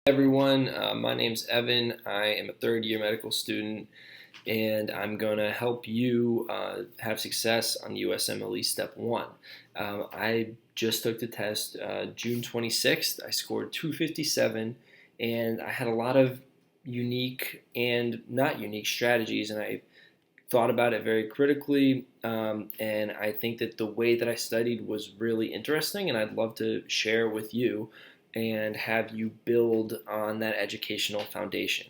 Everyone, my name's Evan. I am a third-year medical student, and I'm going to help you have success on USMLE Step 1. I just took the test June 26th. I scored 257, and I had a lot of unique and not unique strategies, and I thought about it very critically, and I think that the way that I studied was really interesting, and I'd love to share with you and have you build on that educational foundation.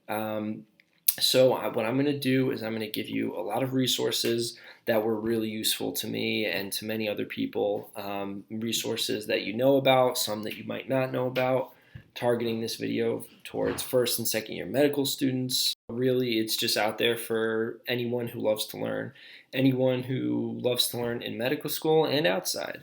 What I'm going to do is I'm going to give you a lot of resources that were really useful to me and to many other people, resources that you know about, some that you might not know about, targeting this video towards first and second year medical students. Really, it's just out there for anyone who loves to learn, anyone who loves to learn in medical school and outside.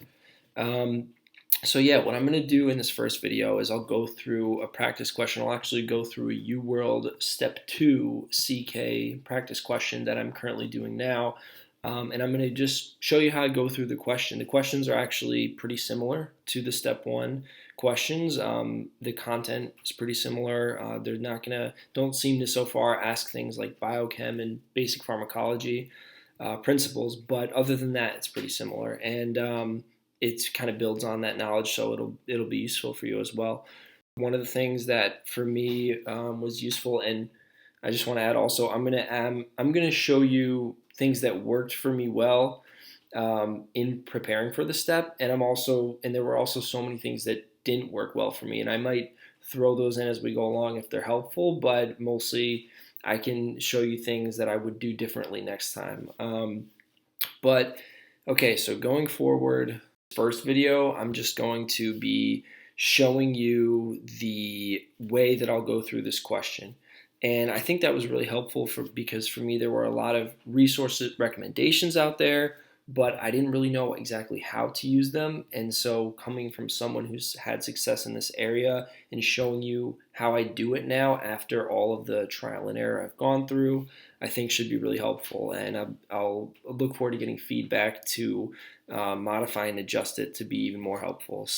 What I'm going to do in this first video is I'll go through a practice question. I'll actually go through a Uworld Step 2 CK practice question that I'm currently doing now. And I'm going to just show you how I go through the question. The questions are actually pretty similar to the Step 1 questions. The content is pretty similar. They're don't seem to so far ask things like biochem and basic pharmacology principles, but other than that, it's pretty similar. And it kind of builds on that knowledge, so it'll be useful for you as well. One of the things that for me was useful, and I just want to add also, I'm gonna show you things that worked for me well in preparing for the step, and there were also so many things that didn't work well for me, and I might throw those in as we go along if they're helpful, but mostly I can show you things that I would do differently next time. Okay, so going forward, first video, I'm just going to be showing you the way that I'll go through this question. And I think that was really helpful because for me there were a lot of resources, recommendations out there, but I didn't really know exactly how to use them. And so coming from someone who's had success in this area and showing you how I do it now after all of the trial and error I've gone through, I think should be really helpful. And I'll look forward to getting feedback to modify and adjust it to be even more helpful.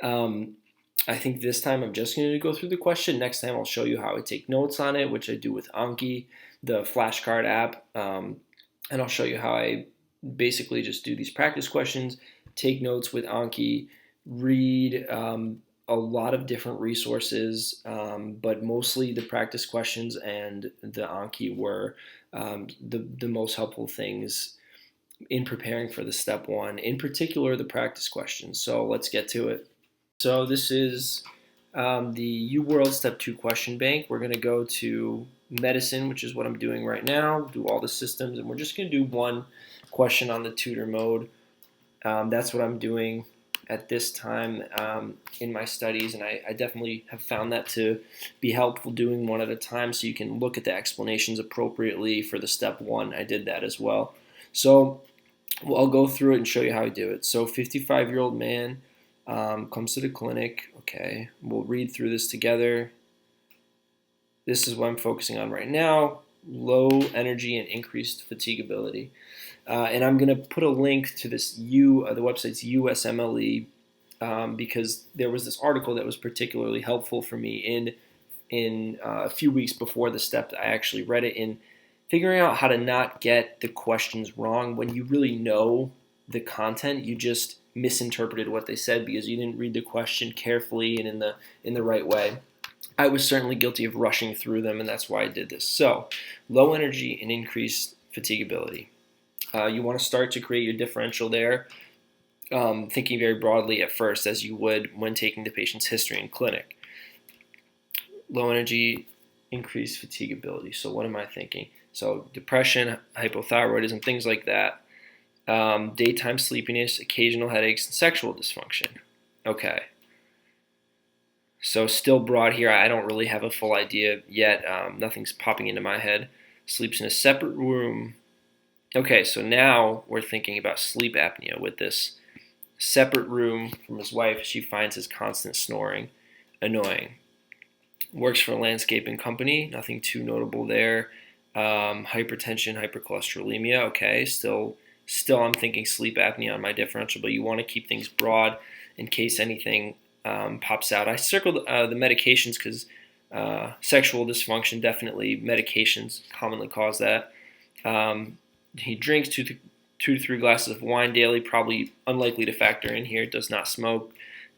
I think this time I'm just going to go through the question. Next time I'll show you how I take notes on it, which I do with Anki, the flashcard app. And I'll show you how I basically just do these practice questions, take notes with Anki, read a lot of different resources, but mostly the practice questions and the Anki were the most helpful things in preparing for the Step 1, in particular the practice questions. So let's get to it. So this is the Uworld Step 2 question bank. We're going to go to medicine, which is what I'm doing right now, do all the systems, and we're just going to do one question on the tutor mode. That's what I'm doing at this time in my studies, and I definitely have found that to be helpful doing one at a time so you can look at the explanations appropriately for the Step 1. I did that as well. So I'll go through it and show you how I do it. So 55-year-old man comes to the clinic. Okay, we'll read through this together. This is what I'm focusing on right now: low energy and increased fatigability. And I'm going to put a link to this the website's USMLE because there was this article that was particularly helpful for me in a few weeks before the step. I actually read it in figuring out how to not get the questions wrong. When you really know the content, you just misinterpreted what they said because you didn't read the question carefully and in the right way. I was certainly guilty of rushing through them, and that's why I did this. So, low energy and increased fatigability. You want to start to create your differential there, thinking very broadly at first, as you would when taking the patient's history in clinic. Low energy, increased fatigability. So what am I thinking? So depression, hypothyroidism, things like that. Daytime sleepiness, occasional headaches, and sexual dysfunction. Okay. So still broad here. I don't really have a full idea yet. Nothing's popping into my head. Sleeps in a separate room. Okay, so now we're thinking about sleep apnea with this separate room from his wife. She finds his constant snoring annoying. Works for a landscaping company. Nothing too notable there. Hypertension, hypercholesterolemia. Okay, still I'm thinking sleep apnea on my differential, but you want to keep things broad in case anything pops out. I circled the medications because sexual dysfunction, definitely medications commonly cause that. He drinks 2 to 3 glasses of wine daily, probably unlikely to factor in here, does not smoke.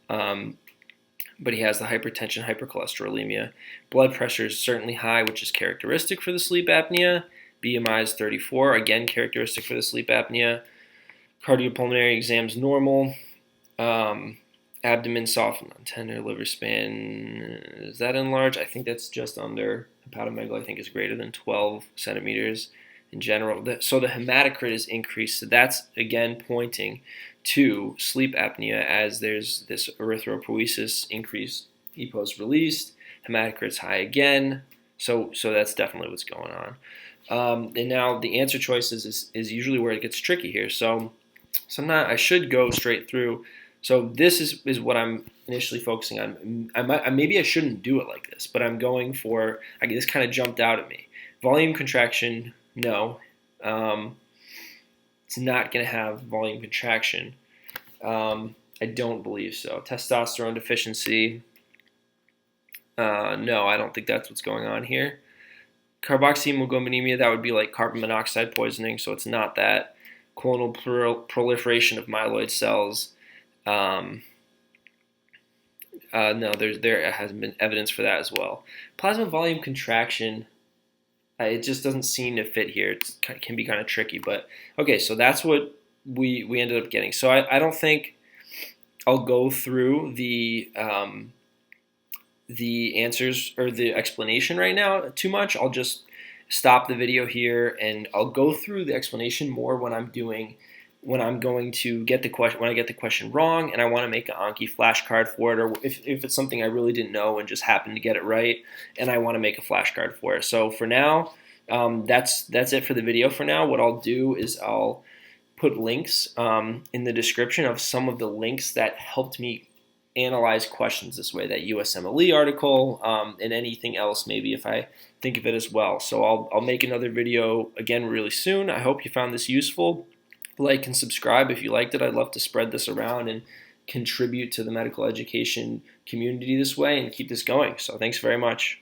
But he has the hypertension, hypercholesterolemia. Blood pressure is certainly high, which is characteristic for the sleep apnea. BMI is 34, again characteristic for the sleep apnea. Cardiopulmonary exams normal. Abdomen soft and tender. Liver span, is that enlarged? I think that's just under. Hepatomegaly I think is greater than 12 centimeters in general. So the hematocrit is increased. So that's again pointing to sleep apnea, as there's this erythropoiesis increase, EPO's released, hematocrit's high again. So that's definitely what's going on. And now the answer choices is usually where it gets tricky here. So I should go straight through. So this is what I'm initially focusing on. Maybe I shouldn't do it like this, but I'm going for, this kind of jumped out at me. Volume contraction, no. It's not going to have volume contraction. I don't believe so. Testosterone deficiency, no, I don't think that's what's going on here. Carboxyhemoglobinemia, that would be like carbon monoxide poisoning, so it's not that. Clonal proliferation of myeloid cells, no, there hasn't been evidence for that as well. Plasma volume contraction, it just doesn't seem to fit here. It can be kind of tricky, but okay, so that's what we ended up getting. So I don't think I'll go through the answers or the explanation right now too much. I'll just stop the video here and I'll go through the explanation more when I'm going to get the question, when I get the question wrong and I want to make an Anki flashcard for it, or if it's something I really didn't know and just happened to get it right and I want to make a flashcard for it. So for now, that's it for the video for now. What I'll do is I'll put links in the description of some of the links that helped me analyze questions this way, that USMLE article, and anything else maybe if I think of it as well. So I'll make another video again really soon. I hope you found this useful. Like and subscribe if you liked it. I'd love to spread this around and contribute to the medical education community this way and keep this going. So thanks very much.